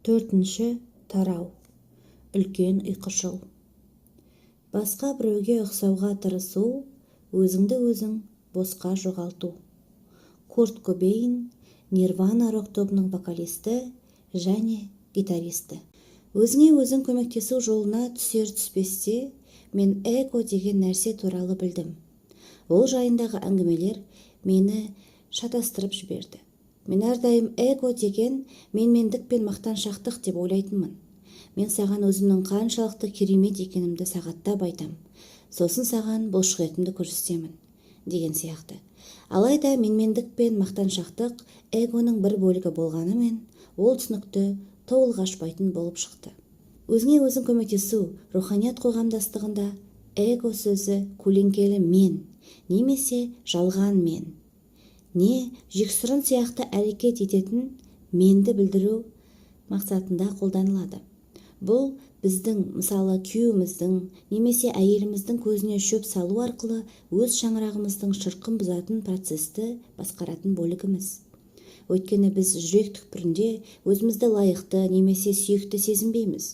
Төртінші тарау. Үлкен ұйқышыл. Басқа біреуге ұқсауға тырысу, өзіңді өзің босқа жоғалту. Курт Кобейн, Нирвана рок-тобының вокалисті және гитаристі. Өзіңе өзің көмектесу жолына түсер-түспесте, мен эго деген нәрсе туралы білдім. Ол жайындағы әңгімелер мені шатастырып жіберді. Мен әрдайым эго деген менмендік пен мақтаншақтық деп ойлайтынмын. Мен саған өзімнің қаншалықты керемет екенімді сағаттап айтам. Сосын саған бұлшықетімді көрсетемін деген сияқты. Алайда менмендік пен мақтаншақтық эгоның бір бөлігі болғанымен, ол түсінікті толық ашпайтын болып шықты. Өзіңе өзің көмектесу руханият қоғамдастығында эго сөзі көлеңкелі мен, немесе жалған мен, не жексұрын сияқты әрекет ететін менді білдіру мақсатында қолданылады. Бұл біздің, мысалы, күйеуіміздің немесе әйеліміздің көзіне шөп салу арқылы өз шаңырағымыздың шырқын бұзатын процесті басқаратын бөлігіміз. Өйткені біз жүрек түкпірінде өзімізді лайықты немесе сүйікті сезінбейміз.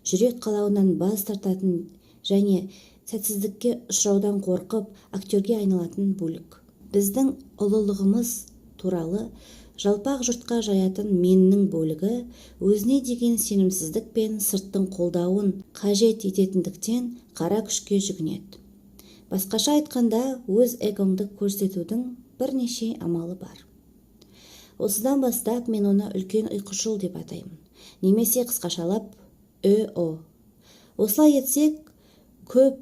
Жүрек қалауынан бас тартатын және сәтсіздікке ұшыраудан қорқып актерге айналатын бөлік. Біздің ұлылығымыз туралы жалпақ жұртқа жаятын меннің бөлігі өзіне деген сенімсіздік пен сырттың қолдауын қажет ететіндіктен қара күшке жүгінеді. Басқаша айтқанда, өз эгоңды көрсетудің бірнеше амалы бар. Осыдан бастап мен оны үлкен ұйқышыл деп атаймын, немесе қысқашалап ÖO. Осылай етсек, көп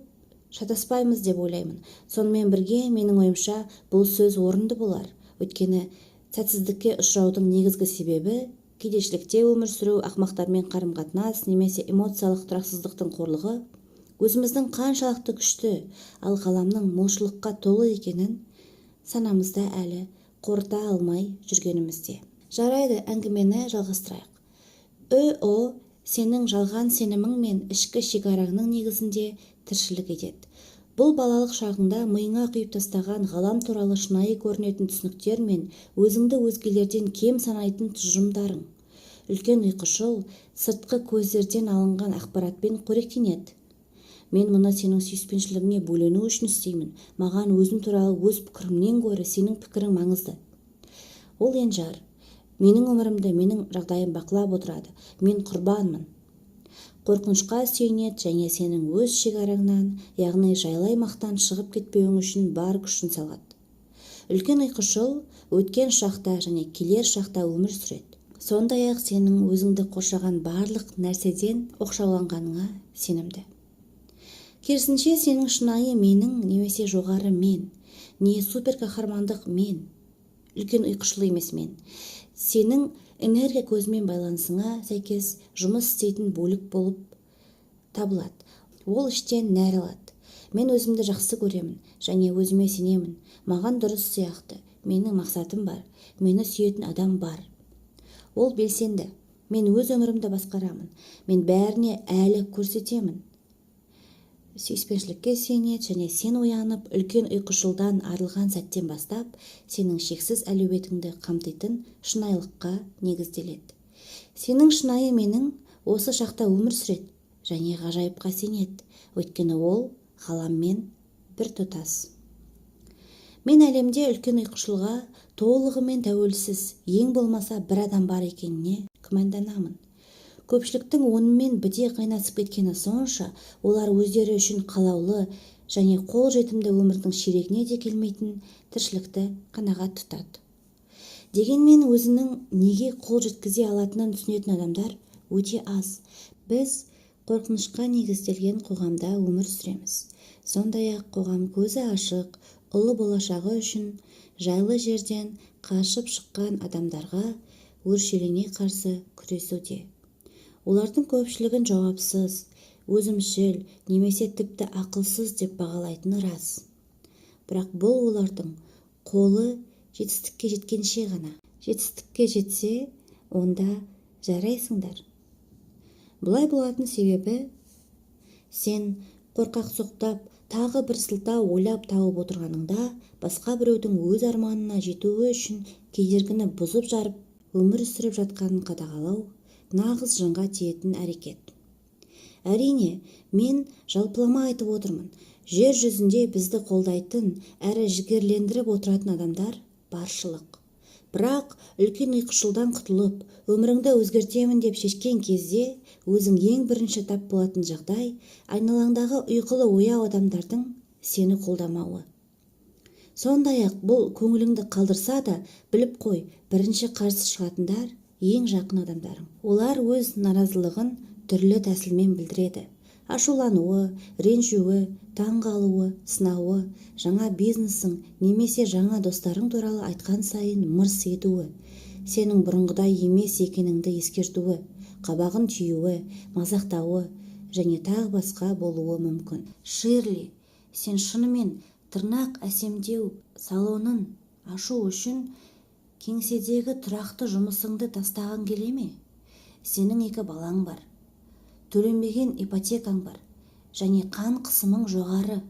шатаспаймыз деп ойлаймын. Сонымен бірге, менің ойымша, бұл сөз орынды болар. Өйткені сәтсіздікке ұшыраудың негізгі себебі кедейшілікте өмір сүру, ақымақтармен қарым-қатынас немесе эмоциялық тұрақсыздықтың қорлығы өзіміздің қаншалықты күшті, ал ғаламның молшылыққа толы екенін санамызда әлі қорыта алмай жүргенімізде. Жарайды, әңгімені жалғастырайық. ÖO сенің жалған сенімің мен ішкі шекараңның негізінде тіршілік етеді. Бұл балалық шағыңда миыңа құйып тастаған ғалам туралы шынайы көрінетін түсініктер мен өзіңді өзгелерден кем санайтын тұжырымдарың. Үлкен ұйқышыл сыртқы көздерден алынған ақпаратпен қоректенеді. Мен мұны сенің сүйіспеншілігіңе бөлену үшін істеймін. Маған өзім туралы өз пікірімнен гөрі сенің пікірің маңызды. Ол енжар. Менің өмірімді, менің жағдайым бақылап отырады. Мен құрбанмын. Қорқынышқа сүйенеді және сенің өз шекараңнан, яғни жайлай мақтан шығып кетпеуің үшін бар күшін салады. Үлкен ұйқышыл өткен шақта және келер шақта өмір сүреді. Сондай-ақ сенің өзіңді қоршаған барлық нәрседен оқшауланғаныңа сенімді. Керісінше сенің шынайы менің немесе жоғары мен, не суперқаһармандық мен, үлкен ұйқышыл емес мен, сенің энергия көзімен байланысыңа сәйкес жұмыс істейтін бөлік болып табылады. Ол іштен нәр алады. Мен өзімді жақсы көремін және өзіме сенемін. Маған дұрыс сияқты. Менің мақсатым бар. Мені сүйетін адам бар. Ол белсенді. Мен өз өмірімді басқарамын. Мен бәріне әлі көрсетемін. Сүйіспеншілікке сүйенеді және сен оянып, үлкен ұйқышылдан арылған сәттен бастап, сенің шексіз әлеуетіңді қамтитын шынайылыққа негізделеді. Сенің шынайы менің осы шақта өмір сүреді және ғажайыпқа сенеді, өйткені ол ғаламмен бір тұтас. Мен әлемде үлкен ұйқышылға толығымен тәуелсіз, ең болмаса бір адам бар екеніне күмәнданамын. Көпшіліктің онымен біте қайнасып кеткені сонша, олар өздері үшін қалаулы және қол жетімді өмірдің ширегіне де келмейтін тіршілікті қанағат тұтады. Дегенмен өзінің неге қол жеткізе алатынын түсінетін адамдар өте аз. Біз қорқынышқа негізделген қоғамда өмір сүреміз. Сондай-ақ қоғам көзі ашық, ұлы болашағы үшін жайлы жерден қашып шыққан адамдарға өршелене қарсы күресуде. Олардың көпшілігін жауапсыз, өзімшіл немесе тіпті ақылсыз деп бағалайтыны рас. Бірақ бұл олардың қолы жетістікке жеткенше ғана. Жетістікке жетсе, онда жарайсыңдар. Бұлай болатын себебі, сен қорқақ соқтап, тағы бір сылтау ойлап тауып отырғаныңда, басқа біреудің өз арманына жетуі үшін кедергіні бұзып жарып, өмір сүріп жатқанын қадағалау нағыз жынға тиетін әрекет. Әрине, мен жалпылама айтып отырмын. Жер жүзінде бізді қолдайтын, әрі жігерлендіріп отыратын адамдар баршылық. Бірақ үлкен ұйқышылдан құтылып, өміріңді өзгертемін деп шешкен кезде, өзің ең бірінші тап болатын жағдай айналаңдағы ұйқылы ояу адамдардың сені қолдамауы. Сондай-ақ бұл көңіліңді қалдырса да, біліп қой, бірінші қарсы шығатындар ең жақын адамдарың. Олар өз наразылығын түрлі тәсілмен білдіреді. Ашулануы, ренжуі, таңғалуы, сынауы, жаңа бизнесің немесе жаңа достарың туралы айтқан сайын мырс етуі, сенің бұрынғыдай емес екеніңді ескертуі, қабағын түйуі, мазақтауы және тағы басқа болуы мүмкін. Ширли, сен шынымен тырнақ әсемдеу салонын ашу үшін кеңседегі тұрақты жұмысыңды тастаған келе ме? Сенің 2 балаң бар, төленбеген ипотекаң бар және қан қысымың жоғары.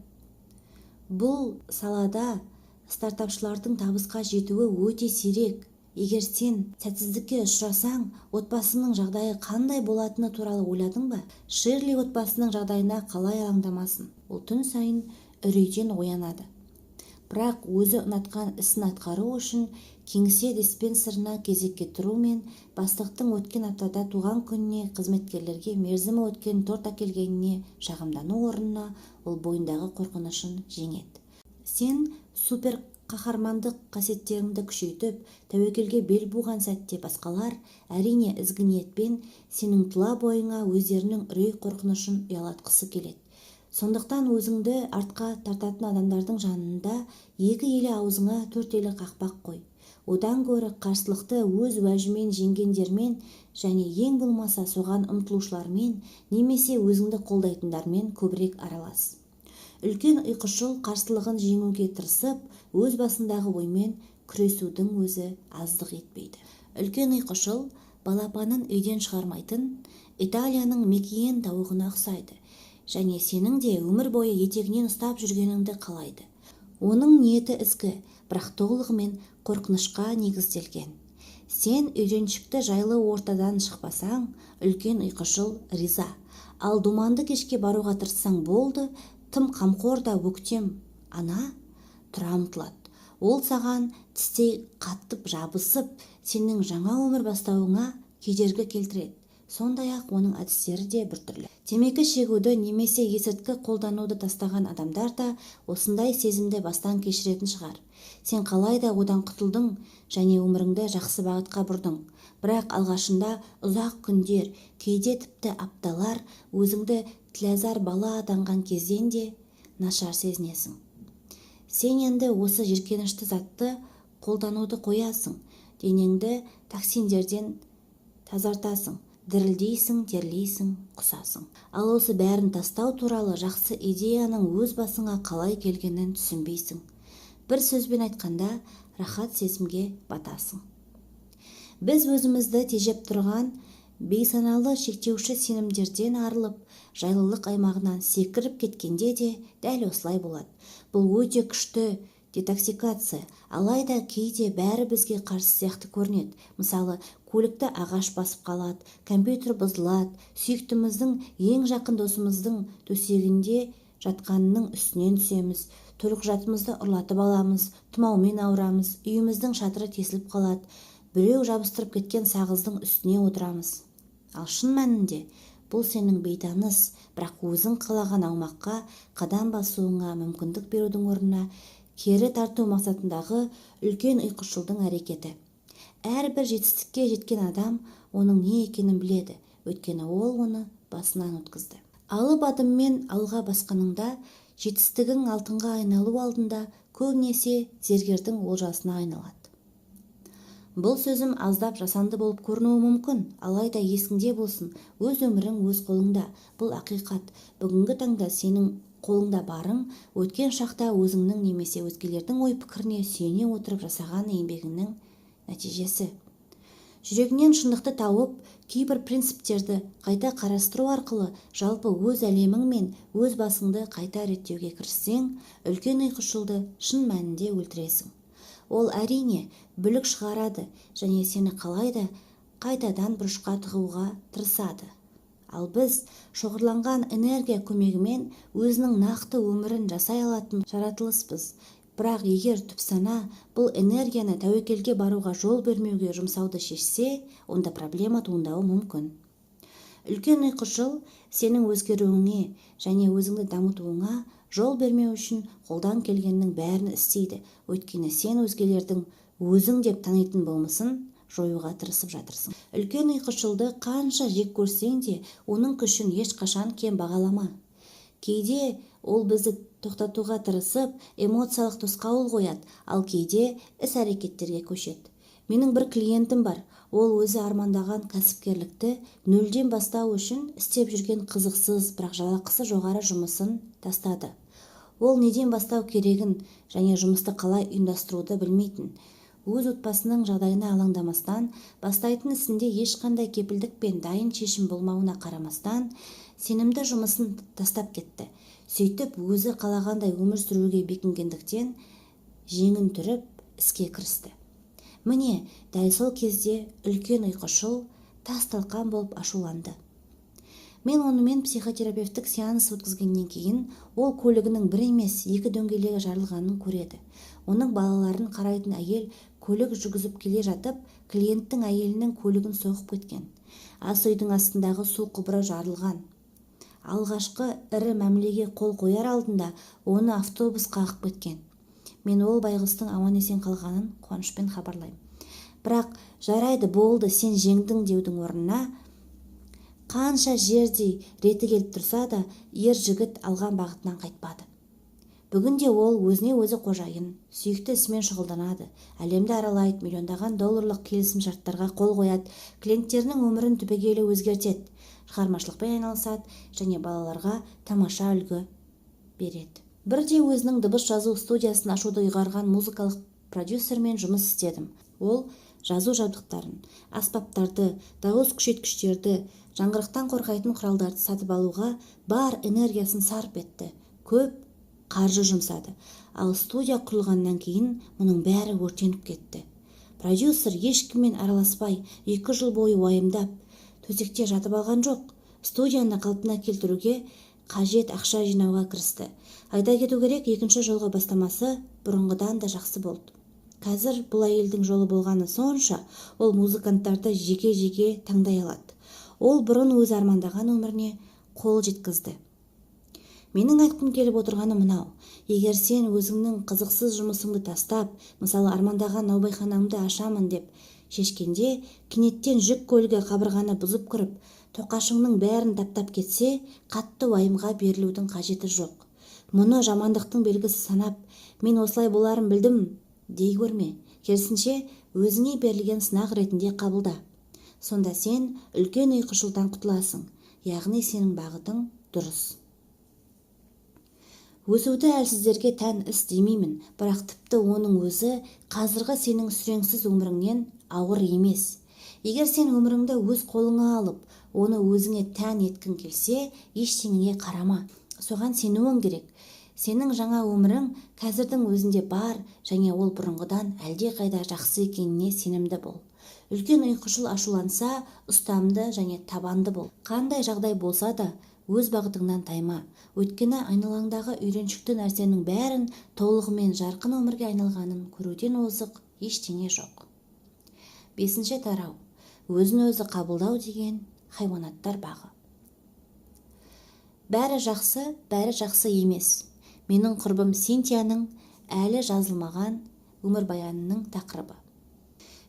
Бұл салада стартапшылардың табысқа жетуі өте сирек. Егер сен сәтсіздікке ұшырасаң, отбасының жағдайы қандай болатыны туралы ойладың ба? Ширли отбасының жағдайына қалай алаңдамасын? Ол түн сайын үрейден оянады. Бірақ өзі ұнатқан ісін атқару үшін кеңсе диспенсерына кезекке тұру мен бастықтың өткен аптада туған күніне қызметкерлерге мерзімі өткен торт әкелгеніне шағымдану орнына ол бойындағы қорқынышын жеңеді. Сен супер қаһармандық қасиеттеріңді күшейтіп, тәуекелге бел буған сәтте басқалар әрине ізгі ниетпен сенің тұла бойыңа өздерінің үрей қорқынышын ұялатқысы келеді. Сондықтан өзіңді артқа тартатын адамдардың жанында 2 елі аузыңа 4 елі қақпақ қой. Одан гөрі қарсылықты өз уәжімен жеңгендермен және ең болмаса соған ұмтылушылармен немесе өзіңді қолдайтындармен көбірек аралас. Үлкен ұйқышыл қарсылығын жеңуге тырысып, өз басындағы оймен күресудің өзі аздық етпейді. Үлкен ұйқышыл балапанын үйден шығармайтын Италияның мекиен тауығына ұқсайды және сенің де өмір бойы етегінен ұстап жүргеніңді қалайды. Оның ниеті ізгі, бірақ толығымен қорқынышқа негізделген. Сен үйреншікті жайлы ортадан шықпасаң, үлкен ұйқышыл риза. Ал думанды кешке баруға тырыссаң болды, тым қамқор да өктем ана тұра ұмтылады. Ол саған тістей қаттып жабысып, сенің жаңа өмір бастауыңа кедергі келтіреді. Сондай-ақ оның әдістері де біртүрлі. Темекі шегуді немесе есірткі қолдануды тастаған адамдар да осындай сезімді бастан кешіретін шығар. Сен қалай да одан құтылдың және өміріңді жақсы бағытқа бұрдың. Бірақ алғашында ұзақ күндер, кейде тіпті апталар өзіңді тілазар бала атанған кезден де нашар сезінесің. Сен енді осы жиіркенішті затты қолдануды қоясың, денеңді токсиндерден тазартасың. Дірілдейсің, терлейсің, құсасың. Ал осы бәрін тастау туралы жақсы идеяның өз басыңа қалай келгенін түсінбейсің. Бір сөзбен айтқанда, рахат сезімге батасың. Біз өзімізді тежеп тұрған бейсаналы шектеуші сенімдерден арылып, жайлылық аймағынан секіріп кеткенде де дәл осылай болады. Бұл өте күшті детоксикация, алайда кейде бәрі бізге қарсы сияқты көрінеді. Мысалы, көлікті ағаш басып қалады, компьютер бұзылады, сүйіктіміздің ең жақын досымыздың төсегінде жатқанының үстінен түсеміз, төлқұжатымызды ұрлатып аламыз, тұмаумен ауырамыз, үйіміздің шатыры тесіліп қалады, біреу жабыстырып кеткен сағыздың үстіне отырамыз. Ал шын мәнінде бұл сенің бейтаныс, бірақ өзің қалаған аумаққа қадам басуыңа мүмкіндік берудің орнына кері тарту мақсатындағы үлкен ұйқышылдың әрекеті. Әрбір жетістікке жеткен адам оның не екенін біледі, өйткені ол оны басынан өткізді. Алып адыммен алға басқаныңда, жетістігің алтынға айналу алдында көбінесе зергердің олжасына айналады. Бұл сөзім аздап жасанды болып көрінуі мүмкін, алайда есіңде болсын, өз өмірің өз қолыңда. Бұл ақиқат. Бүгінгі таңда сенің қолыңда барың, өткен шақта өзіңнің немесе өзгелердің ой-пікіріне сүйене отырып жасаған еңбегіңнің нәтижесі. Жүрегіңнен шындықты тауып, кейбір принциптерді қайта қарастыру арқылы жалпы өз әлемің мен өз басыңды қайта реттеуге кіріссең, үлкен ұйқышылды шын мәнінде өлтіресің. Ол әрине бүлік шығарады және сені қалай да қайтадан бұрышқа тығуға тырысады. Ал біз шоғырланған энергия көмегімен өзінің нақты өмірін жасай алатын жаратылыспыз. Бірақ егер түпсана бұл энергияны тәуекелге баруға жол бермеуге жұмсауды шешсе, онда проблема туындауы мүмкін. Үлкен ұйқышыл сенің өзгеруіңе және өзіңді дамытуыңа жол бермеу үшін қолдан келгеннің бәрін істейді. Өйткені сен өзгелердің өзің деп танитын болмысын жоюға тырысып жатырсың. Үлкен ұйқышылды қанша жек көрсең де, оның күшін ешқашан кем бағалама. Кейде ол бізді тоқтатуға тырысып, эмоциялық тосқауыл қояды, ал кейде іс-әрекеттерге көшеді. Менің бір клиентім бар. Ол өзі армандаған кәсіпкерлікті нөлден бастау үшін істеп жүрген қызықсыз, бірақ жалақысы жоғары жұмысын тастады. Ол неден бастау керегін және жұмысты қалай ұйымдастыруды білмейтін. Өз отбасының жағдайына алаңдамастан, бастайтын ісінде ешқандай кепілдік пен дайын шешім болмауына қарамастан, сенімді жұмысын тастап кетті. Сөйтіп, өзі қалағандай өмір сүруге бекінгендіктен жеңін түріп іске кірісті. Міне, дәл сол кезде үлкен ұйқышыл тас-талқан болып ашуланды. Мен онымен психотерапевтік сеанс өткізгеннен кейін ол көлігінің бір емес, екі дөңгелегі жарылғанын көреді. Оның балаларын қарайтын әйел көлік жүргізіп келе жатып, клиенттің әйелінің көлігін соғып кеткен. Ас үйдің астындағы су құбыры жарылған. Алғашқы ірі мәмілеге қол қояр алдында оны автобус қағып кеткен. Мен ол байғұстың аман-есен қалғанын қуанышпен хабарлаймын. Бірақ жарайды, болды, сен жеңдің деудің орнына, қанша жердей реті келіп тұрса да, ер жігіт алған бағытынан қайтпады. Бүгінде ол өзіне өзі қожайын, сүйікті ісімен шұғылданады, әлемді аралайды, миллиондаған долларлық келісім шарттарға қол қояды, клиенттерінің өмірін түбегейлі өзгертеді, шығармашылықпен айналысады және балаларға тамаша үлгі береді. Бірде өзінің дыбыс жазу студиясын ашуды ұйғарған музыкалық продюсермен жұмыс істедім. Ол жазу жабдықтарын, аспаптарды, дауыс күшейткіштерді, жаңғырықтан қорғайтын құралдарды сатып алуға бар энергиясын сарп етті. Көп қаржы жұмсады. Ал студия құрылғаннан кейін мұның бәрі өртеніп кетті. Продюсер ешкіммен араласпай, 2 жыл бойы уайымдап, төсекте жатып алған жоқ. Студияны қалпына келтіруге қажет ақша жинауға кірісті. Айта кету керек, екінші жолғы бастамасы бұрынғыдан да жақсы болды. Қазір бұл әйелдің жолы болғаны сонша, ол музыканттарды жеке-жеке таңдай алады. Ол бұрын өз армандаған өміріне қол жеткізді. Менің айтқым келіп отырғаны мынау: егер сен өзіңнің қызықсыз жұмысыңды тастап, мысалы армандаған наубайханамды ашамын деп шешкенде, кенеттен жүк көлігі қабырғаны бұзып кіріп, тоқашыңның бәрін таптап кетсе, қатты уайымға берілудің қажеті жоқ. Мұны жамандықтың белгісі санап, мен осылай боларын білдім дей көрме. Керісінше, өзіңе берілген сынақ ретінде қабылда. Сонда сен үлкен ұйқышылдан құтыласың, яғни сенің бағытың дұрыс. Өсуді әлсіздерге тән іс демеймін, бірақ тіпті оның өзі қазіргі сенің сүреңсіз өміріңнен ауыр емес. Егер сен өміріңді өз қолыңа алып, оны өзіңе тән еткің келсе, ештеңеге қарама. Соған сенуің керек. Сенің жаңа өмірің қазірдің өзінде бар, және ол бұрынғыдан әлде қайда жақсы екеніне сенімді бол. Үлкен ұйқышыл ашуланса, ұстамды және табанды бол. Қандай жағдай болса да, өз бағытыңнан тайма. Өйткені айналаңдағы үйреншікті нәрсенің бәрін толығымен жарқын өмірге айналғанын көруден озық ештеңе жоқ. 5-ші тарау. Өзін өзі қабылдау деген хайуанаттар бағы. Бәрі жақсы емес. Менің құрбым Синтияның әлі жазылмаған өмірбаянының тақырыбы.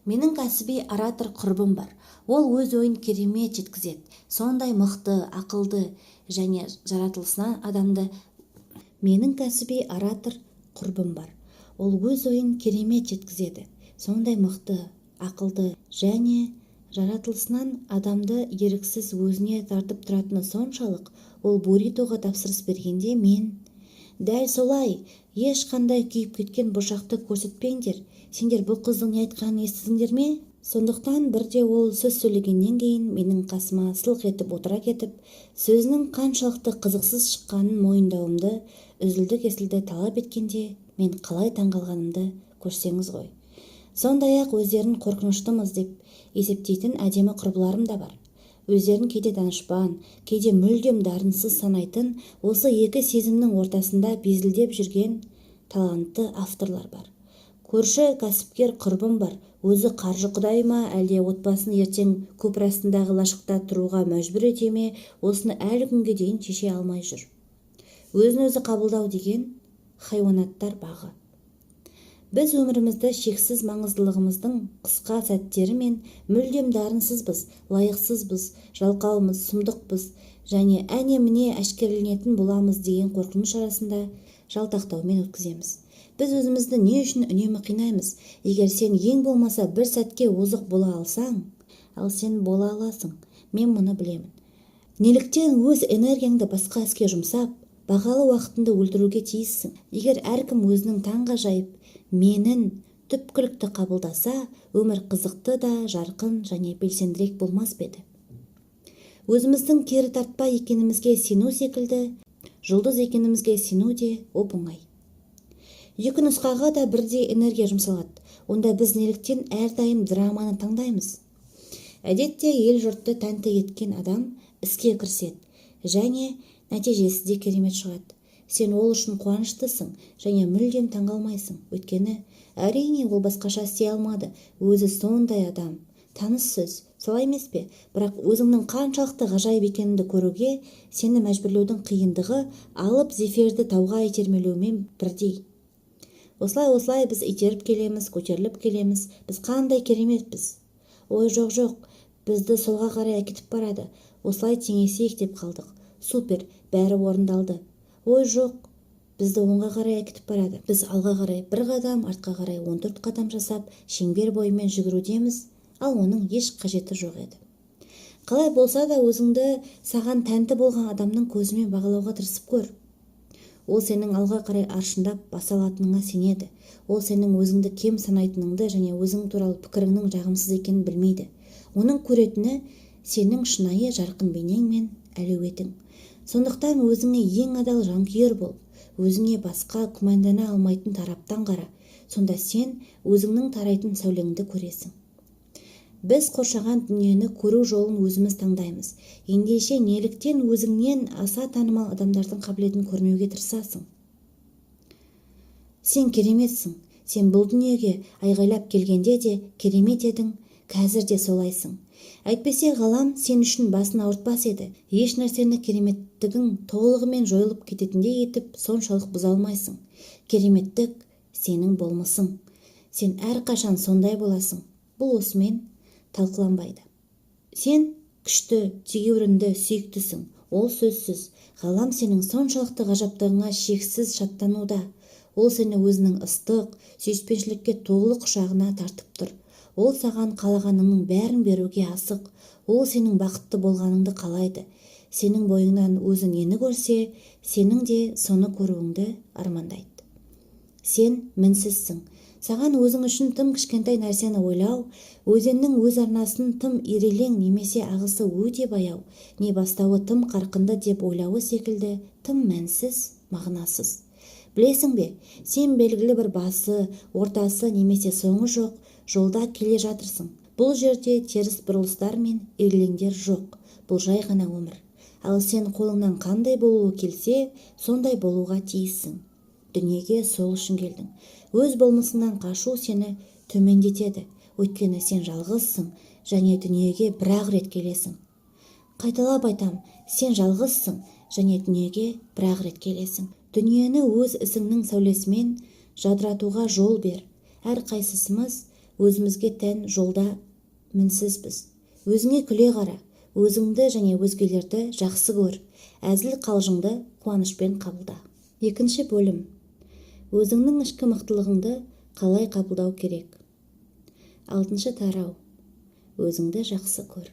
Менің кәсіби оратор құрбым бар. Ол өз ойын керемет жеткізеді. Сондай мықты, ақылды және жаратылысынан адамды. Менің кәсіби оратор құрбым бар. Ол өз ойын керемет жеткізеді. Сондай мықты, ақылды және жаратылысынан адамды еріксіз өзіне тартып тұратыны соншалық, ол буритоға тапсырыс бергенде мен: «Дәл солай, ешқандай күйіп кеткен бұршақты көрсетпеңдер, сендер бұл қыздың не айтқанын естідіңдер ме?» Сондықтан бірде ол сөз сөйлегеннен кейін менің қасыма сылқ етіп отыра кетіп, сөзінің қаншалықты қызықсыз шыққанын мойындауымды үзілді-кесілді талап еткенде, мен қалай таңғалғанымды көрсеңіз ғой. Сондай-ақ өздерін қорқыныштымыз деп есептейтін әдемі құрбыларым да бар. Өздерін кейде данышпан, кейде мүлдем дарынсыз санайтын осы екі сезімнің ортасында безілдеп жүрген талантты авторлар бар. Көрші кәсіпкер құрбым бар. Өзі қаржы құдай ма, әлде отбасын ертең көпір астындағы лашықта тұруға мәжбүр ете ме, осыны әлі күнге дейін шеше алмай жүр. Өзін-өзі қабылдау деген хайуанаттар бағы. Біз өмірімізді шексіз маңыздылығымыздың қысқа сәттері мен мүлдем дарынсызбыз, лайықсызбыз, жалқаумыз, сұмдықпыз және әне-міне әшкереленетін боламыз деген қорқыныш арасында жалтақтаумен өткіземіз. Біз өзімізді не үшін үнемі қинаймыз? Егер сен ең болмаса бір сәтке озық бола алсаң, ал сен бола аласың, мен мұны білемін. Неліктен өз энергияңды басқа іске жұмсап, бағалы уақытыңды өлтіруге тиіссің? Егер әркім өзінің таңғажайып менін түпкілікті қабылдаса, өмір қызықты да, жарқын және белсендірек болмас па еді? Өзіміздің кері тартпа екенімізге сену секілді, жұлдыз екенімізге сену де оп-оңай. Екі нұсқаға да бірдей энергия жұмсалады. Онда біз неліктен әрдайым драманы таңдаймыз? Әдетте ел жұртты тәнті еткен адам іске кіріседі және нәтижесі де керемет шығады. Сен ол үшін қуаныштысың және мүлдем таңғалмайсың. Өйткені әрине ол басқаша істей алмады. Өзі сондай адам. Таныс сөз, солай емес пе? Бірақ өзіңнің қаншалықты ғажайып екеніңді көруге сені мәжбүрлеудің қиындығы алып зефирді тауға итермелеумен бірдей. Осылай біз итеріп келеміз, көтеріліп келеміз. Біз қандай кереметпіз. Ой, жоқ, бізді солға қарай әкетіп барады. Осылай теңесейік деп қалдық. Супер, бәрі орындалды. Ой, жоқ, бізді оңға қарай әкетіп барады. Біз алға қарай бір қадам, артқа қарай 14 қадам жасап, шеңбер бойымен жүгірудеміз, ал оның еш қажеті жоқ еді. Қалай болса да өзіңді саған тәнті болған адамның көзімен бағалауға тырысып көр. Ол сенің алға қарай аршындап баса алатыныңа сенеді. Ол сенің өзіңді кем санайтыныңды және өзің туралы пікіріңнің жағымсыз екенін білмейді. Оның көретіні сенің шынайы жарқын бейнең мен әлеуетің. Сондықтан өзіңе ең адал жанкүйер бол. Өзіңе басқа күмәндана алмайтын тараптан қара. Сонда сен өзіңнің тарайтын сәулеңді көресің. Біз қоршаған дүниені көру жолын өзіміз таңдаймыз. Ендеше неліктен өзіңнен аса танымал адамдардың қабілетін көрмеуге тырысасың? Сен кереметсің. Сен бұл дүниеге айғайлап келгенде де керемет едің, қазір де солайсың. Әйтпесе ғалам сен үшін басын ауыртпас еді. Еш нәрсені кереметтігің толығымен жойылып кететіндей етіп соншалық бұза алмайсың. Кереметтік сенің болмысың. Сен әрқашан сондай боласың. Бұл осымен талқыланбайды. Сен күшті, тегеурінді, сүйіктісің. Ол сөзсіз. Ғалам сенің соншалықты ғажаптығыңа шексіз шаттануда. Ол сені өзінің ыстық, сүйіспеншілікке толы құшағына тартып тұр. Ол саған қалағаныңның бәрін беруге асық. Ол сенің бақытты болғаныңды қалайды. Сенің бойыңнан өзі нені көрсе, сенің де соны көруіңді армандайды. Сен мінсізсің. Саған өзің үшін тым кішкентай нәрсені ойлау, өзеннің өз арнасын тым ирелең немесе ағысы өте баяу, не бастауы тым қарқынды деп ойлауы секілді тым мәнсіз, мағынасыз. Білесің бе, сен белгілі бір басы, ортасы немесе соңы жоқ жолда келе жатырсың. Бұл жерде теріс бұрылыстар мен ирлеңдер жоқ. Бұл жай ғана өмір. Ал сен қолыңнан қандай болуы келсе, сондай болуға тиіссің. Дүниеге сол үшін келдің. Өз болмысыңнан қашу сені төмендетеді. Өйткені сен жалғызсың және дүниеге бір-ақ рет келесің. Қайталап айтам, сен жалғызсың және дүниеге бір-ақ рет келесің. Дүниені өз ісіңнің сәулесімен жадыратуға жол бер. Әр қайсысымыз өзімізге тән жолда мінсізбіз. Өзіңе күле қара, өзіңді және өзгелерді жақсы көр. Әзіл қалжыңды қуанышпен қабылда. Екінші бөлім. Өзіңнің ішкі мықтылығыңды қалай қабылдау керек? 6-шы тарау. Өзіңді жақсы көр.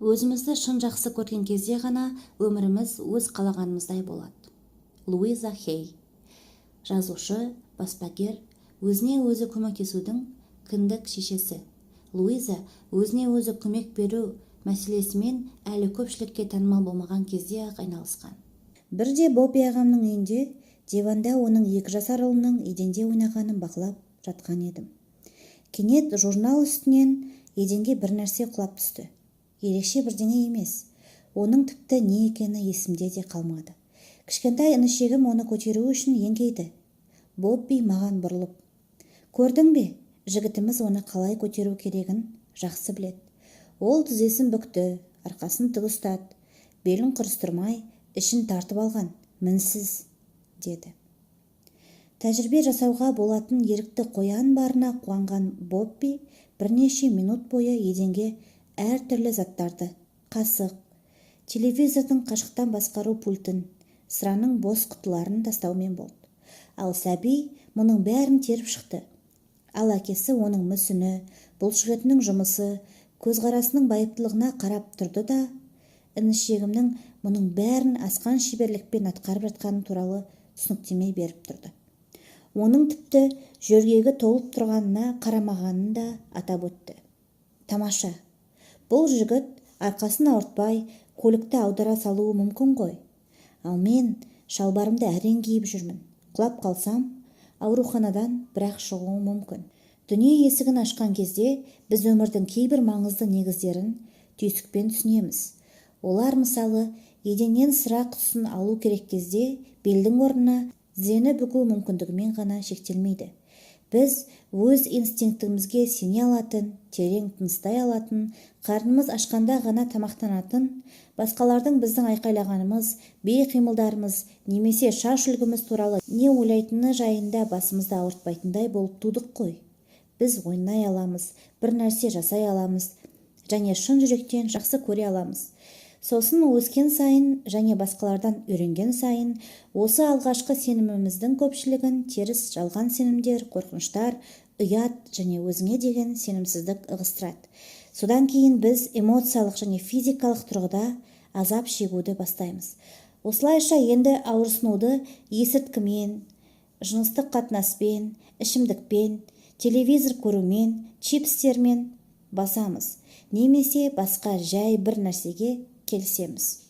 Өзімізді шын жақсы көрген кезде ғана өміріміз өз қалағанымыздай болады. Луиза Хей. Жазушы, баспагер, өзіне өзі көмектесудің кіндік шешесі. Луиза өзіне өзі көмек беру мәселесімен әлі көпшілікке танымал болмаған кезде ақ айналысқан. Бірде Бобби ағамның үйінде диванда оның 2 жасар ұлының еденде ойнағанын бақылап жатқан едім. Кенет журнал үстінен еденге бір нәрсе құлап түсті. Ерекше бірдеңе емес. Оның тіпті не екені есімде де қалмады. Кішкентай інішегім оны көтеру үшін еңкейді. Бобби маған бұрылып: "Көрдің бе, жігітіміз оны қалай көтеру керегін жақсы біледі. Ол тізесін бүкті, арқасын тік ұстады, белін құрыстырмай, ішін тартып алған, мінсіз", деді. Тәжірибе жасауға болатын ерікті қоян барына қуанған Бобби бірнеше минут бойы еденге әртүрлі заттарды, қасық, телевизордың қашықтан басқару пультін, сыраның бос құтыларын тастаумен болды. Ал сәби мұның бәрін теріп шықты. Ал әкесі оның мүсіні, бұлшықетінің жұмысы, көзқарасының байыптылығына қарап тұрды да, інішегімнің мұның бәрін асқан шеберлікпен атқарып жатқаны туралы түсініктеме беріп тұрды. Оның тіпті жөргегі толып тұрғанына қарамағанын да атап өтті. Тамаша, бұл жігіт арқасын ауыртпай, көлікті аудара салуы мүмкін ғой. Ал мен шалбарымды әрең киіп жүрмін. Құлап қалсам, ауруханадан бірақ шығуы мүмкін. Дүние есігін ашқан кезде біз өмірдің кейбір маңызды негіздерін түйсікпен түсінеміз. Олар мысалы, еденнен сыра құтысын алу керек кезде белдің орнына тізені бүгу мүмкіндігімен ғана шектелмейді. Біз өз инстинктімізге сене алатын, терең тыныстай алатын, қарнымыз ашқанда ғана тамақтанатын, басқалардың біздің айқайлағанымыз, бейқимылдарымыз немесе шаш үлгіміз туралы не ойлайтыны жайында басымызды ауыртпайтындай болып тудық қой. Біз ойнай аламыз, бір нәрсе жасай аламыз және шын жүректен жақсы көре аламыз. Сосын өскен сайын және басқалардан үйренген сайын осы алғашқы сеніміміздің көпшілігін теріс жалған сенімдер, қорқыныштар, ұят және өзіңе деген сенімсіздік ығыстырады. Содан кейін біз эмоциялық және физикалық тұрғыда азап шегуді бастаймыз. Осылайша енді ауырсынуды есірткімен, жыныстық қатынаспен, ішімдікпен, телевизор көрумен, чипстермен басамыз. Немесе басқа жай бір нәрсеге келсеміз.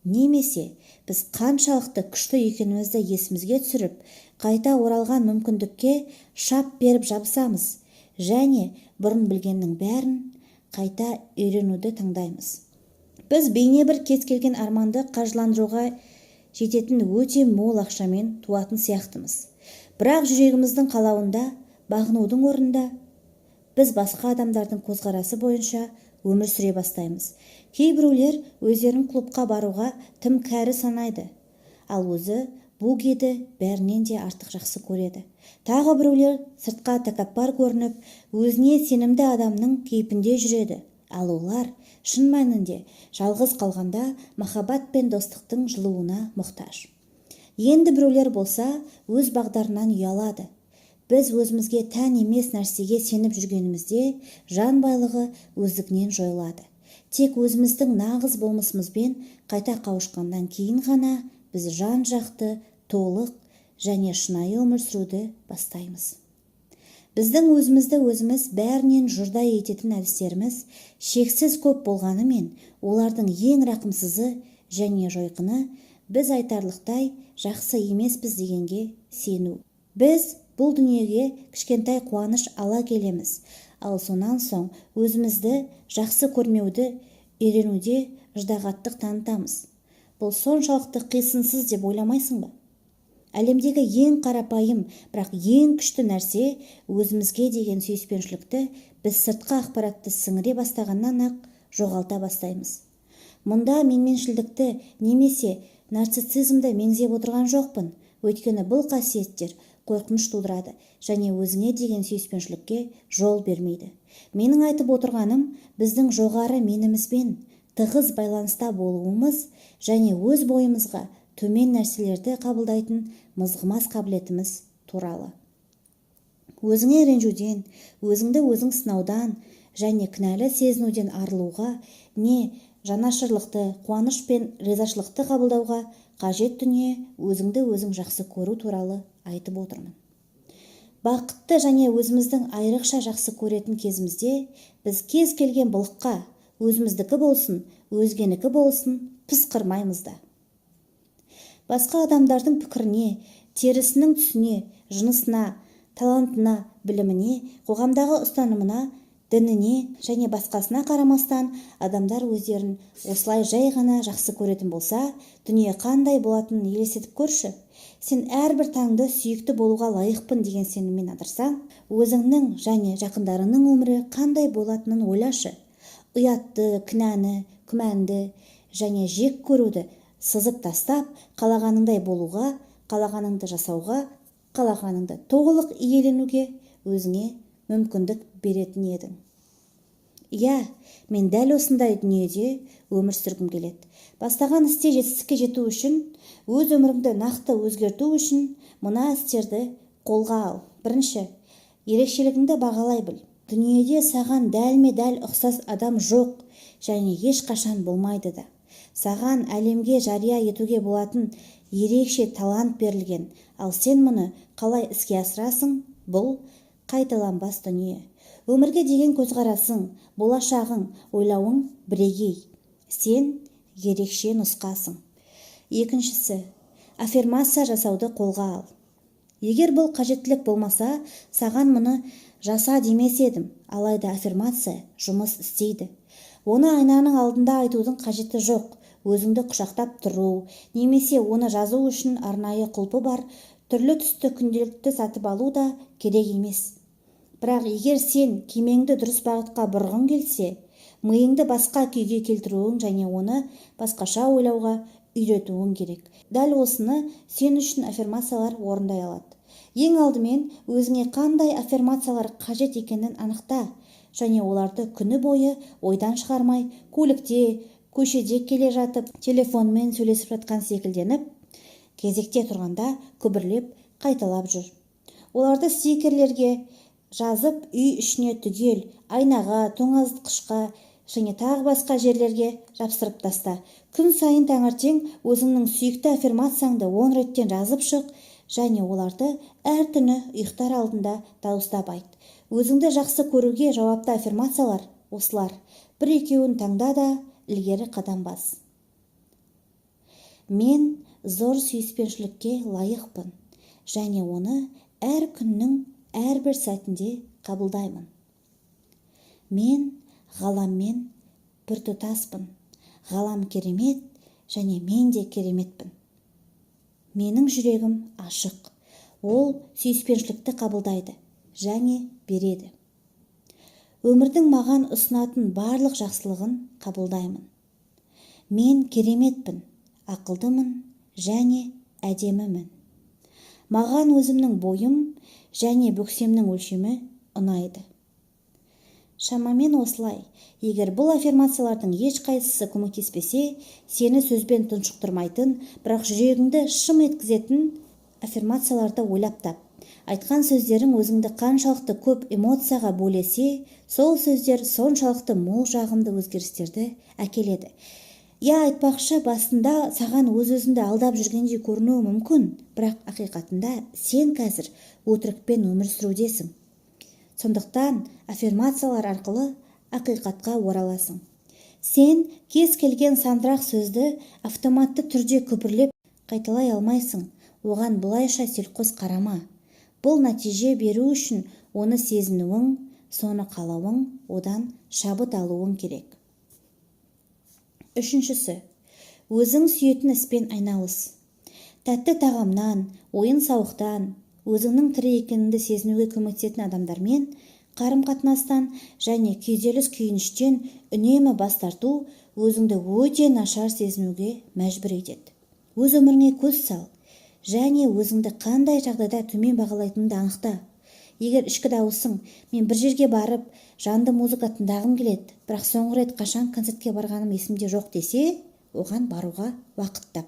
Немесе біз қаншалықты күшті екенімізді есімізге түсіріп, қайта оралған мүмкіндікке шап беріп жабысамыз және бұрын білгеннің бәрін қайта үйренуді таңдаймыз. Біз бейне бір кез келген арманды қаржыландыруға жететін өте мол ақшамен туатын сияқтымыз. Бірақ жүрегіміздің қалауында, бағынудың орнында біз басқа адамдардың көзқарасы бойынша өмір сүре бастаймыз. Кейбіреулер өздерін клубқа баруға тым кәрі санайды, ал өзі бугиді бәрінен де артық жақсы көреді. Тағы біреулер сыртқа тәкаппар көрініп, өзіне сенімді адамның кейпінде жүреді, ал олар шын мәнінде жалғыз қалғанда махаббат пен достықтың жылуына мұқтаж. Енді біреулер болса өз бағдарынан ұялады. Біз өзімізге тән емес нәрсеге сеніп жүргенімізде жан байлығы өздігінен жойылады. Тек өзіміздің нағыз болмысымызбен қайта қауышқаннан кейін ғана біз жан жақты, толық және шынайы өмір сүруді бастаймыз. Біздің өзімізді өзіміз бәрінен жұрдай ететін әдістеріміз шексіз көп болғанымен, олардың ең рақымсызы және жойқыны біз айтарлықтай жақсы емеспіз дегенге сену. Біз бұл дүниеге кішкентай қуаныш ала келеміз, ал сонан соң өзімізді жақсы көрмеуді үйренуде ждағаттық танытамыз. Бұл соншалықты қисынсыз деп ойламайсың ба? Әлемдегі ең қарапайым, бірақ ең күшті нәрсе өзімізге деген сүйіспеншілікті біз сыртқы ақпаратты сіңіре бастағаннан ақ жоғалта бастаймыз. Мұнда менменшілдікті немесе нарциссизмді меңзеп отырған жоқпын, өйткені бұл қасиеттер қорқыныш тудырады және өзіңе деген сүйіспеншілікке жол бермейді. Менің айтып отырғаным біздің жоғары менімізбен тығыз байланыста болуымыз және өз бойымызға төмен нәрселерді қабылдайтын мызғымас қабілетіміз туралы. Өзіңе ренжуден, өзіңді өзің сынаудан және кінәлі сезінуден арылуға не жанашырлықты, қуаныш пен ризашылықты қабылдауға қажет дүние өзіңді өзің жақсы көру туралы айтып отырмын. Бақытты және өзіміздің айрықша жақсы көретін кезімізде біз кез келген былыққа, өзіміздікі болсын, өзгенікі болсын, пысқырмаймыз да. Басқа адамдардың пікіріне, терісінің түсіне, жынысына, талантына біліміне, қоғамдағы ұстанымына, дініне және басқасына қарамастан адамдар өздерін осылай жай ғана жақсы көретін болса, дүние қандай болатынын елестетіп көрші. Сен әрбір таңды сүйікті болуға лайықпын деген сеніммен адырсаң, өзіңнің және жақындарыңның өмірі қандай болатынын ойлашы. Ұятты, кінәні, күмәнді және жек көруді сызып тастап, қалағаныңдай болуға, қалағаныңды жасауға, қалағаныңды толық иеленуге өзіңе мүмкіндік беретін едің. Иә, мен дәл осындай дүниеде өмір сүргім келеді. Бастаған істе жетістікке жету үшін, өз өміріңді нақты өзгерту үшін мына істерді қолға ал. Бірінші, ерекшелігіңді бағалай біл. Дүниеде саған дәлме-дәл ұқсас адам жоқ және ешқашан болмайды да. Саған әлемге жария етуге болатын ерекше талант берілген, ал сен мұны қалай іске асырасың? Бұл қайталанбас дүние. Өмірге деген көзқарасың, болашағың, ойлауың бірегей. Сен ерекше нұсқасың. Екіншісі, аффирмация жасауды қолға ал. Егер бұл қажеттілік болмаса, саған мұны жаса демес едім, алайда аффирмация жұмыс істейді. Оны айнаның алдында айтудың қажеті жоқ. Өзіңді құшақтап тұру, немесе оны жазу үшін арнайы құлпы бар түрлі түсті күнделікті сатып алу да керек емес. Бірақ егер сен кемеңді дұрыс бағытқа бұрғың келсе, миыңды басқа күйге келтіруің және оны басқаша ойлауға үйретуің керек. Дәл осыны сен үшін аффирмациялар орындай алады. Ең алдымен өзіңе қандай аффирмациялар қажет екенін анықта және оларды күні бойы ойдан шығармай, көлікте, көшеде келе жатып, телефонмен сөйлесіп жатқан секілденіп, кезекте тұрғанда күбірлеп қайталап жүр. Оларды стикерлерге жазып, үй ішіне түгел, айнаға, тоңазытқышқа және тағы басқа жерлерге жапсырып таста. Күн сайын таңертең өзіңнің сүйікті аффирмацияңды 10 реттен жазып шық және оларды әр түні ұйықтар алдында дауыстап айт. Өзіңді жақсы көруге жауапты аффирмациялар осылар. Бір-екеуін таңда да ілгері қадам бас. Мен зор сүйіспеншілікке лайықпын және оны әр күннің әрбір сәтінде қабылдаймын. Мен ғаламмен біртұтаспын. Ғалам керемет және мен де кереметпін. Менің жүрегім ашық. Ол сүйіспеншілікті қабылдайды және береді. Өмірдің маған ұсынатын барлық жақсылығын қабылдаймын. Мен кереметпін, ақылдымын және әдемімін. Маған өзімнің бойым және бөксемнің өлшемі ұнайды. Шамамен осылай. Егер бұл аффирмациялардың ешқайсысы көмектеспесе, сені сөзбен тұншықтырмайтын, бірақ жүрегіңді шым еткізетін аффирмацияларды ойлап тап. Айтқан сөздерің өзіңді қаншалықты көп эмоцияға бөлесе, сол сөздер соншалықты мол жағымды өзгерістерді әкеледі. Айтпақшы, басында саған өз-өзіңді алдап жүргендей көрінуі мүмкін, бірақ ақиқатында сен қазір өтірікпен өмір сүрудесің. Сондықтан аффирмациялар арқылы ақиқатқа ораласың. Сен кез келген сандырақ сөзді автоматты түрде күбірлеп қайталай алмайсың. Оған бұлайша селқос қарама. Бұл нәтиже беру үшін оны сезінуің, соны қалауың, одан шабыт алуың керек. Үшіншісі, өзің сүйетін іспен айналыс. Тәтті тағамнан, ойын-сауықтан, өзіңнің тірі екеніңді сезінуге көмектесетін адамдармен қарым-қатынастан және күйзеліс күйініштен үнемі бас тарту өзіңді өте нашар сезінуге мәжбүр етеді. Өз өміріңе көз сал және өзіңді қандай жағдайда төмен бағалайтыныңды анықта. Егер ішкі дауысың, мен бір жерге барып, жанды музыка тыңдағым келеді, бірақ соңғы рет қашан концертке барғаным есімде жоқ десе, оған баруға уақыт тап.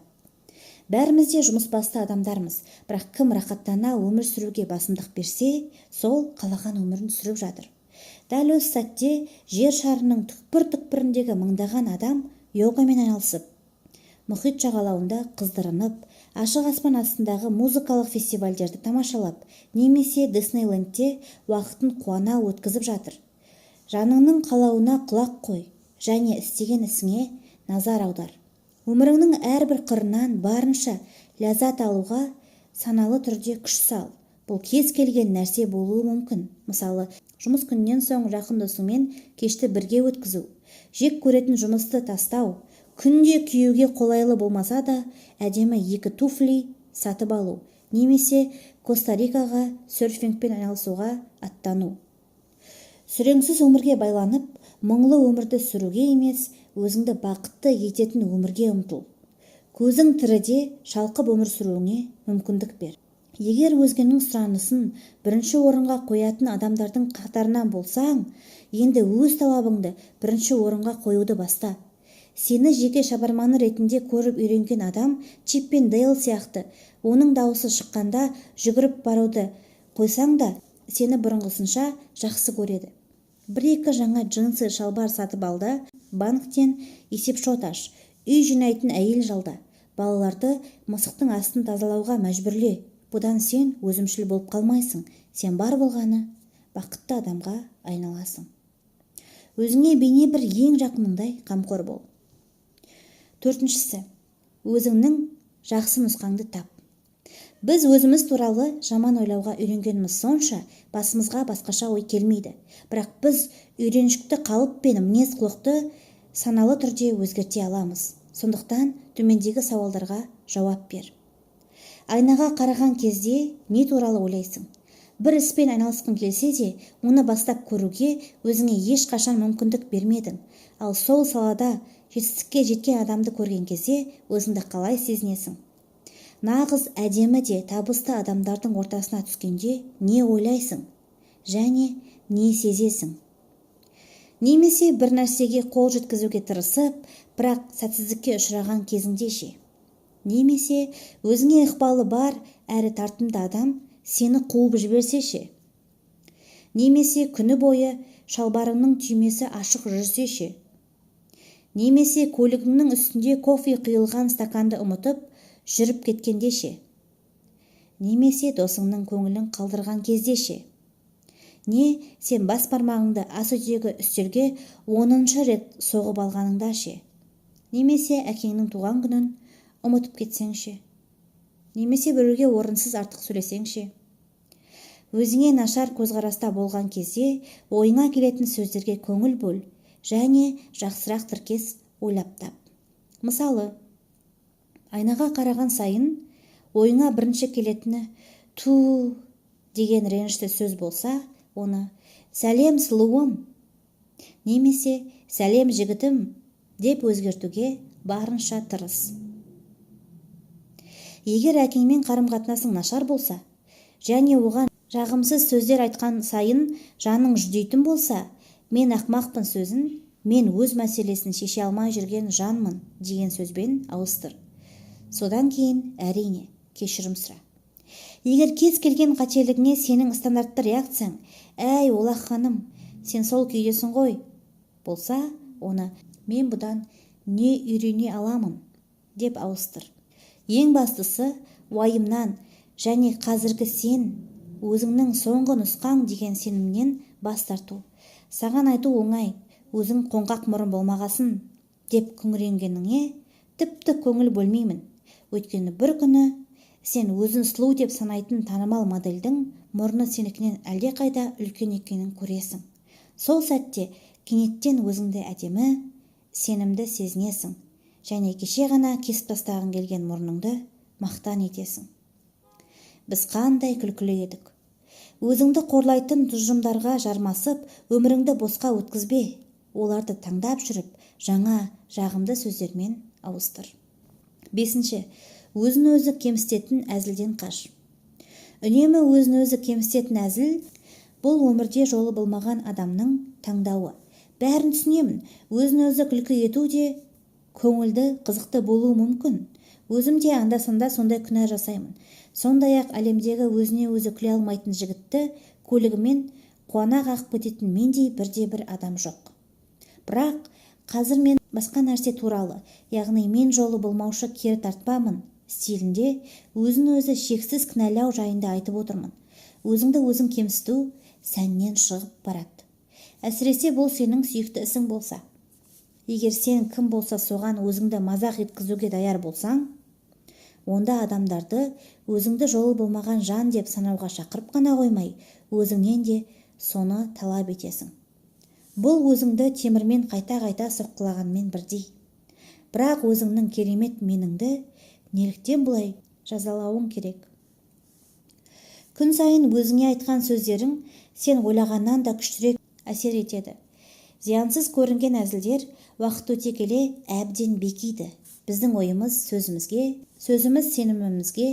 Бәріміз де жұмыс басты адамдармыз, бірақ кім рақаттана өмір сүруге басымдық берсе, сол қалаған өмірін сүріп жатыр. Дәл осы сәтте жер шарының түкпір-түкпіріндегі мыңдаған адам йогамен айналысып, мұхит жағалауында қыздырынып, ашық аспан астындағы музыкалық фестивальдерді тамашалап, немесе Диснейлендте уақытын қуана өткізіп жатыр. Жаныңның қалауына құлақ қой және істеген ісіңе назар аудар. Өміріңнің әрбір қырынан барынша ләззат алуға саналы түрде күш сал. Бұл кез келген нәрсе болуы мүмкін. Мысалы, жұмыс күннен соң жақын досыңмен кешті бірге өткізу, жек көретін жұмысты тастау, күнде киюге қолайлы болмаса да әдемі 2 туфли сатып алу, немесе Коста-Рикаға серфингпен айналысуға аттану. Сүреңсіз өмірге байланып, мұңлы өмірді сүруге емес, өзіңді бақытты ететін өмірге ұмтыл. Көзің тіріде шалқып өмір сүруіңе мүмкіндік бер. Егер өзгенің сұранысын бірінші орынға қоятын адамдардың қатарынан болсаң, енді өз талабыңды бірінші орынға қоюды баста. Сені жеке шабарманы ретінде көріп үйренген адам Чип пен Дейл сияқты, оның дауысы шыққанда жүгіріп баруды қойсаң да, сені бұрынғысынша жақсы көреді. 1-2 жаңа джинсы шалбар сатып алды, банктен есепшот аш, үй жинайтын әйел жалда, балаларды мысықтың астын тазалауға мәжбүрле. Бұдан сен өзімшіл болып қалмайсың, сен бар болғаны бақытты адамға айналасың. Өзіңе бейне бір ең жақыныңдай қамқор бол. 4-шісі, өзіңнің жақсы нұсқаңды тап. Біз өзіміз туралы жаман ойлауға үйренгеніміз сонша, басымызға басқаша ой келмейді. Бірақ біз үйреншікті қалып пен мінез құлықты саналы түрде өзгерте аламыз. Сондықтан төмендегі сауалдарға жауап бер. Айнаға қараған кезде не туралы ойлайсың? Бір іспен айналысқың келсе де, оны бастап көруге өзіңе ешқашан мүмкіндік бермедің. Ал сол салада жетістікке жеткен адамды көрген кезде өзіңді қалай сезінесің? Нағыз әдемі де табысты адамдардың ортасына түскенде не ойлайсың? Және не сезесің? Немесе бір нәрсеге қол жеткізуге тырысып, бірақ сәтсіздікке ұшыраған кезіңде ше? Немесе өзіңе ықпалы бар әрі тартымды адам сені қуып жіберсе ше? Немесе күні бойы шалбарыңның түймесі ашық жүрсе ше? Немесе көлігіңнің үстінде кофе құйылған стаканды ұмытып жүріп кеткенде ше? Немесе досыңның көңілін қалдырған кезде ше? Не сен бас бармағыңды ас үйдегі үстелге 10-шы рет соғып алғаныңда ше? Немесе әкеңнің туған күнін ұмытып кетсеңше? Немесе біреуге орынсыз артық сөйлесеңше? Өзіңе нашар көзқараста болған кезде ойыңа келетін сөздерге көңіл бөл және жақсырақ тіркес ойлап тап. Мысалы, айнаға қараған сайын ойыңа бірінші келетіні «ту» деген ренішті сөз болса, оны «сәлем сұлуым» немесе «сәлем жігітім» деп өзгертуге барынша тырыс. Егер әкеңмен қарым-қатынасың нашар болса, және оған жағымсыз сөздер айтқан сайын жаның жүдейтін болса, мен ақмақпын сөзін, мен өз мәселесін шеше алмай жүрген жанмын деген сөзбен ауыстыр. Содан кейін әрине кешірім сұра. Егер кез келген қателігіңе сенің стандартты реакцияң, әй олақ ханым, сен сол күйдесің ғой, болса, оны мен бұдан не үйрене аламын деп ауыстыр. Ең бастысы, уайымнан және қазіргі сен өзіңнің соңғы нұсқаң деген сенімнен бас тарту. Саған айту оңай, өзің қоңқақ мұрын болмағасын деп күңіренгеніңе тіпті көңіл бөлмеймін. Өйткені бір күні сен өзін сұлу деп санайтын танымал модельдің мұрны сенікінен әлдеқайда үлкен екенін көресің. Сол сәтте кенеттен өзіңді әдемі, сенімді сезінесің. Және кеше ғана кесіп тастағың келген мұрныңды мақтан етесің. Біз қандай күлкілі едік. Өзіңді қорлайтын тұжырымдарға жармасып, өміріңді босқа өткізбе. Оларды таңдап жүріп, жаңа жағымды сөздермен ауыстыр. 5. Өзін өзі кемсітетін әзілден қаш. Үнемі өзін өзі кемсітетін әзіл бұл өмірде жолы болмаған адамның таңдауы. Бәрін түсінемін. Өзін өзі күлкі ету де көңілді, қызықты болуы мүмкін. Өзім де анда-санда сондай күнә жасаймын. Сондай-ақ әлемдегі өзіне өзі күле алмайтын жігітті көлігімен қуана қағып кететін мендей бірде-бір адам жоқ. Бірақ қазір мен басқа нәрсе туралы, яғни мен жолы болмаушы кері тартпамын стилінде өзін өзі шексіз кінәлау жайында айтып отырмын. Өзіңді өзің кемсіту сәннен шығып барады. Әсіресе бұл сенің сүйікті ісің болса. Егер сен кім болса соған өзіңді мазақ еткізуге даяр болсаң, онда адамдарды өзіңді жолы болмаған жан деп санауға шақырып қана қоймай, өзіңнен де соны талап етесің. Бұл өзіңді темірмен қайта-қайта соққылағанмен бірдей. Бірақ өзіңнің керемет меніңді неліктен бұлай жазалауың керек? Күн сайын өзіңе айтқан сөздерің сен ойлағаннан да күштірек әсер етеді. Зиянсыз көрінген әзілдер уақыт өте келе әбден бекиді. Біздің ойымыз сөзімізге, сөзіміз сенімімізге,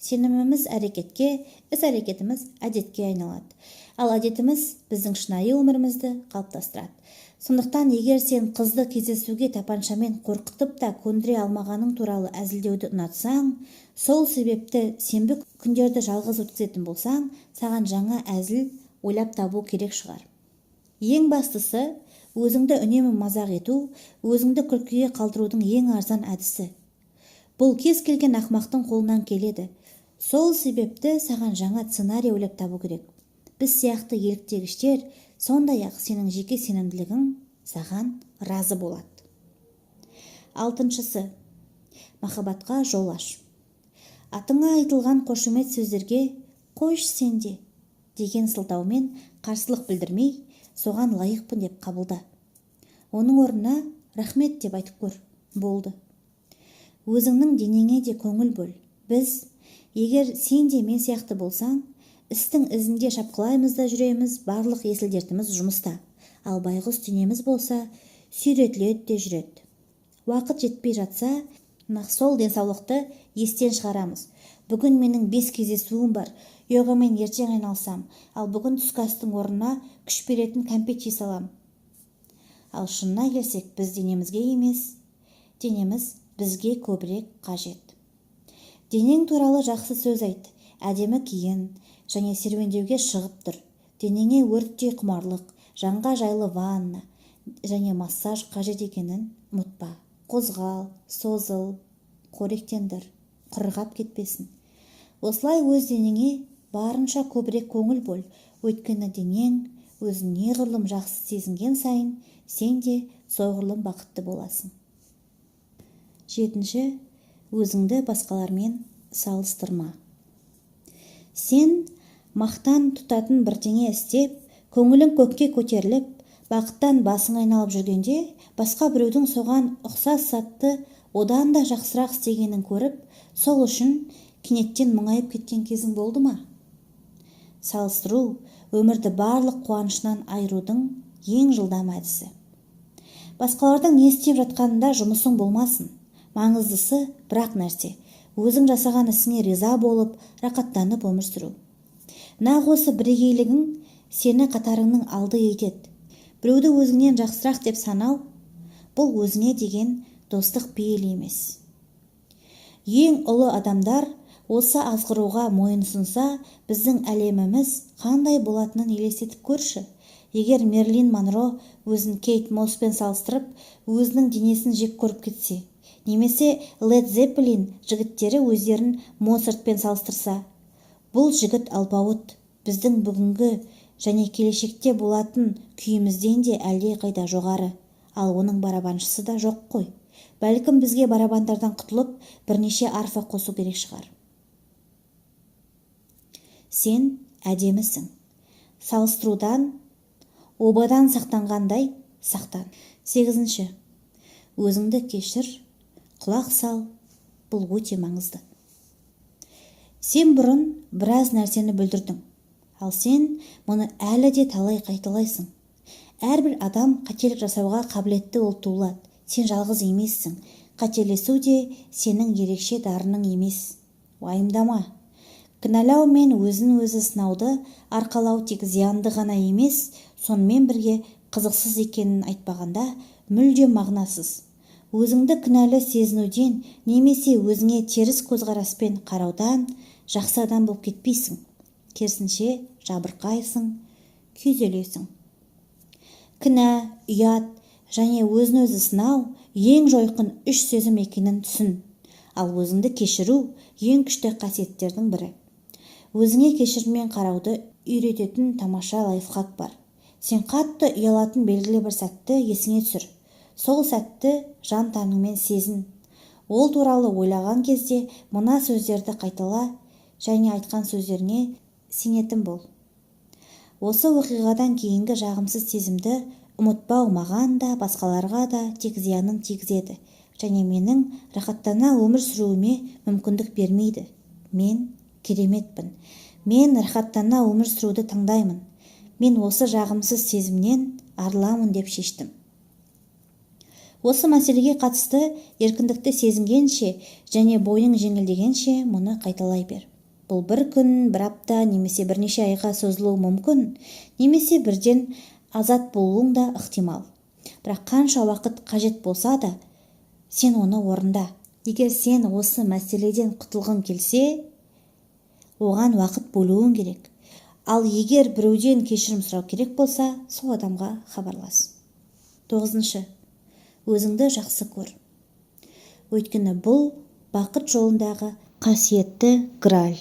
сеніміміз әрекетке, іс-әрекетіміз әдетке айналады. Ал әдетіміз біздің шынайы өмірімізді қалыптастырады. Сондықтан егер сен қызды кездесуге тапаншамен қорқытып та көндіре алмағаның туралы әзілдеуді ұнатсаң, сол себепті сенбі күндерді жалғыз өткізетін болсаң, саған жаңа әзіл ойлап табу керек шығар. Ең бастысы, өзіңді үнемі мазақ ету, өзіңді күлкіге қалдырудың ең арзан әдісі. Бұл кез келген ақымақтың қолынан келеді. Сол себепті саған жаңа сценарий ойлап табу керек. Біз сияқты еліктегіштер сондай-ақ сенің жеке сенімділігің саған разы болады. 6-шысы, махаббатқа жол аш. Атыңа айтылған қошемет сөздерге қойш сенде деген сылтаумен қарсылық білдірмей, соған лайықпын деп қабылда. Оның орнына рахмет деп айтып көр. Болды. Өзіңнің денеңе де көңіл бөл. Біз, егер сен де мен сияқты болсаң, істің ізінде шапқылаймыз да жүреміз, барлық есіл-дертіміз жұмыста. Ал байғұс денеміз болса, сүйретіледі де жүреді. Уақыт жетпей жатса, сол денсаулықты естен шығарамыз. Бүгін менің 5 кездесуім бар, йога мен ертең айналсам, ал бүгін түскі астың орнына күш беретін кәмпит жей салам. Ал шынына келсек, біз денемізге емес, денеміз бізге көбірек қажет. Денең туралы жақсы сөз айт, әдемі киін және серуендеуге шығып тұр. Денеңе өрттей құмарлық, жанға жайлы ванна және массаж қажет екенін ұмытпа. Қозғал, созыл, қоректендір, құрғап кетпесін. Осылай өз денеңе барынша көбірек көңіл бөл, өйткені денең өзін неғұрлым жақсы сезінген сайын, сен де соғұрлым бақытты боласың. 7. Өзіңді басқалармен салыстырма. Сен мақтан тұтатын бірдеңе істеп, көңілің көкке көтеріліп, бақыттан басың айналып жүргенде, басқа біреудің соған ұқсас сәтті одан да жақсырақ істегенін көріп, сол үшін кенеттен мұңайып кеткен кезің болды ма? Салыстыру өмірді барлық қуанышынан айырудың ең жылдам әдісі. Басқалардың не істеп жатқанында жұмысың болмасын. Маңыздысы бірақ нәрсе, өзің жасаған ісіңе риза болып, рақаттанып өмір сүру. Нақ осы бірегейлігің сені қатарыңның алды етеді. Біреуді өзіңнен жақсырақ деп санау, бұл өзіңе деген достық пейілі емес. Ең ұлы адамдар осы азғыруға мойынсұнса, біздің әлеміміз қандай болатынын елестетіп көрші. Егер Мерлин Монро өзін Кейт Мосспен салыстырып, өзінің денесін жек көріп кетсе, немесе Лед Зеппелин жігіттері өздерін Моцартпен салыстырса, бұл жігіт алпауыт біздің бүгінгі және келешекте болатын күйімізден де әлде қайда жоғары, ал оның барабаншысы да жоқ қой. Бәлкім бізге барабандардан құтылып, бірнеше арфа қосу керек шығар. Сен әдемісің. Салыстырудан, обадан сақтанғандай сақтан. 8. Өзіңді кешір, құлақ сал, бұл өте маңызды. Сен бұрын біраз нәрсені бүлдірдің, ал сен мұны әлі де талай қайталайсың. Әрбір адам қателік жасауға қабілетті ол туылады. Сен жалғыз емессің. Қателесу де сенің ерекше дарының емес. Уайымдама. Кінәлау мен өзін-өзі сынауды арқалау тек зиянды ғана емес, сонымен бірге қызықсыз екенін айтпағанда мүлдем мағынасыз. Өзіңді кінәлі сезінуден немесе өзіңе теріс көзқараспен қараудан жақсы адам болып кетпейсің. Керісінше жабырқайсың, күйзелесің. Кінә, ұят және өзін-өзі сынау ең жойқын 3 сезім екенін түсін. Ал өзіңді кешіру ең күшті қасиеттердің бірі. Өзіңе кешіріммен қарауды үйрететін тамаша лайфхак бар. Сен қатты ұялатын белгілі бір сәтті есіңе түсір. Сол сәтті жан тәніңмен сезін. Ол туралы ойлаған кезде мына сөздерді қайтала және айтқан сөздеріне сенетін бол. Осы оқиғадан кейінгі жағымсыз сезімді ұмытпау маған да басқаларға да тек зиянын тигізеді және менің рахаттана өмір сүруіме мүмкіндік бермейді. Мен кереметпін. Мен рахаттана өмір сүруді таңдаймын. Мен осы жағымсыз сезімнен арыламын деп шештім. Осы мәселеге қатысты еркіндікті сезінгенше және бойың жеңілдегенше мұны қайталай бер. Бұл бір күн, бір апта немесе бірнеше айға созылуы мүмкін, немесе бірден азат болуың да ықтимал. Бірақ қанша уақыт қажет болса да, сен оны орында. Егер сен осы мәселеден құтылғың келсе, оған уақыт бөлуің керек. Ал егер біреуден кешірім сұрау керек болса, сол адамға хабарлас. 9. Өзіңді жақсы көр. Өйткені бұл бақыт жолындағы қасиетті граль.